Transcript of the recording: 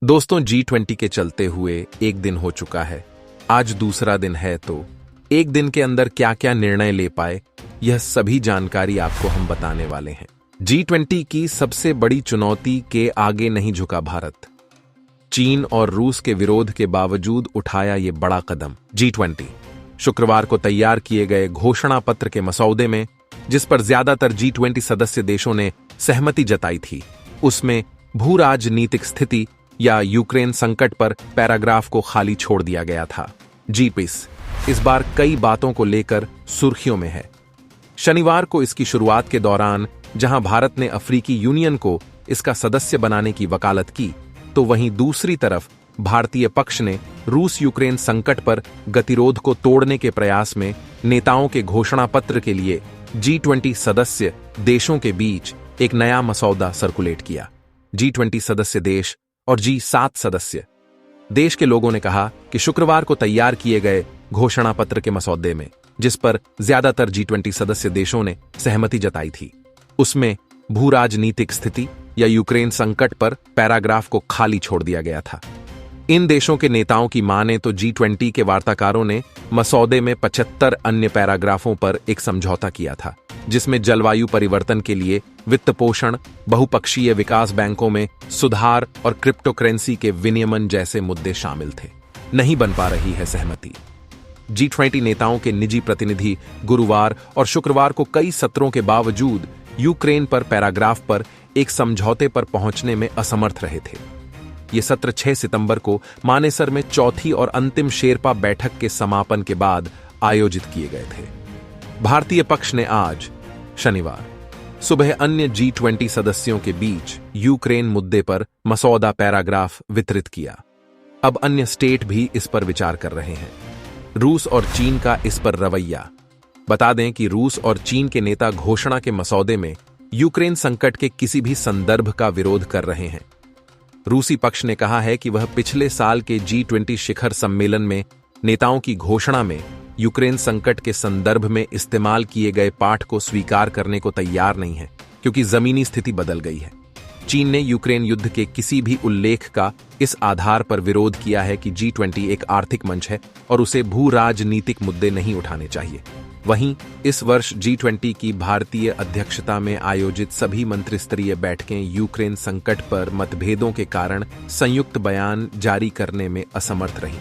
दोस्तों, G20 के चलते हुए एक दिन हो चुका है। आज दूसरा दिन है, तो एक दिन के अंदर क्या क्या निर्णय ले पाए, यह सभी जानकारी आपको हम बताने वाले हैं। G20 की सबसे बड़ी चुनौती के आगे नहीं झुका भारत। चीन और रूस के विरोध के बावजूद उठाया ये बड़ा कदम। G20 शुक्रवार को तैयार किए गए घोषणा पत्र के मसौदे में, जिस पर ज्यादातर G20 सदस्य देशों ने सहमति जताई थी, उसमें भू राजनीतिक स्थिति या यूक्रेन संकट पर पैराग्राफ को खाली छोड़ दिया गया था। G20 इस बार कई बातों को लेकर सुर्खियों में है। शनिवार को इसकी शुरुआत के दौरान जहां भारत ने अफ्रीकी यूनियन को इसका सदस्य बनाने की वकालत की, तो वहीं दूसरी तरफ भारतीय पक्ष ने रूस यूक्रेन संकट पर गतिरोध को तोड़ने के प्रयास में नेताओं के घोषणा पत्र के लिए G20 सदस्य देशों के बीच एक नया मसौदा सर्कुलेट किया। G20 सदस्य देश और G7 सदस्य देश के लोगों ने कहा कि शुक्रवार को तैयार किए गए घोषणा पत्र के मसौदे में, जिस पर ज्यादातर G20 सदस्य देशों ने सहमति जताई थी, उसमें भू राजनीतिक स्थिति या यूक्रेन संकट पर पैराग्राफ को खाली छोड़ दिया गया था। इन देशों के नेताओं की माने तो G20 के वार्ताकारों ने मसौदे में 75 अन्य पैराग्राफों पर एक समझौता किया था, जिसमें जलवायु परिवर्तन के लिए वित्त पोषण, बहुपक्षीय विकास बैंकों में सुधार और क्रिप्टोकरेंसी के विनियमन जैसे मुद्दे शामिल थे। नहीं बन पा रही है सहमति। G20 नेताओं के निजी प्रतिनिधि गुरुवार और शुक्रवार को कई सत्रों के बावजूद यूक्रेन पर पैराग्राफ पर एक समझौते पर पहुंचने में असमर्थ रहे थे। ये सत्र 6 सितंबर को मानेसर में चौथी और अंतिम शेरपा बैठक के समापन के बाद आयोजित किए गए थे। भारतीय पक्ष ने आज शनिवार सुबह अन्य G20 सदस्यों के बीच यूक्रेन मुद्दे पर मसौदा पैराग्राफ वितरित किया। अब अन्य स्टेट भी इस पर विचार कर रहे हैं। रूस और चीन का इस पर रवैया। बता दें कि रूस और चीन के नेता घोषणा के मसौदे में यूक्रेन संकट के किसी भी संदर्भ का विरोध कर रहे हैं। रूसी पक्ष ने कहा है कि वह पिछले साल के G20 शिखर सम्मेलन में नेताओं की घोषणा में यूक्रेन संकट के संदर्भ में इस्तेमाल किए गए पाठ को स्वीकार करने को तैयार नहीं है, क्योंकि जमीनी स्थिति बदल गई है। चीन ने यूक्रेन युद्ध के किसी भी उल्लेख का इस आधार पर विरोध किया है कि G20 एक आर्थिक मंच है और उसे भू राजनीतिक मुद्दे नहीं उठाने चाहिए। वहीं इस वर्ष G20 की भारतीय अध्यक्षता में आयोजित सभी मंत्रिस्तरीय बैठकें यूक्रेन संकट पर मतभेदों के कारण संयुक्त बयान जारी करने में असमर्थ रहीं।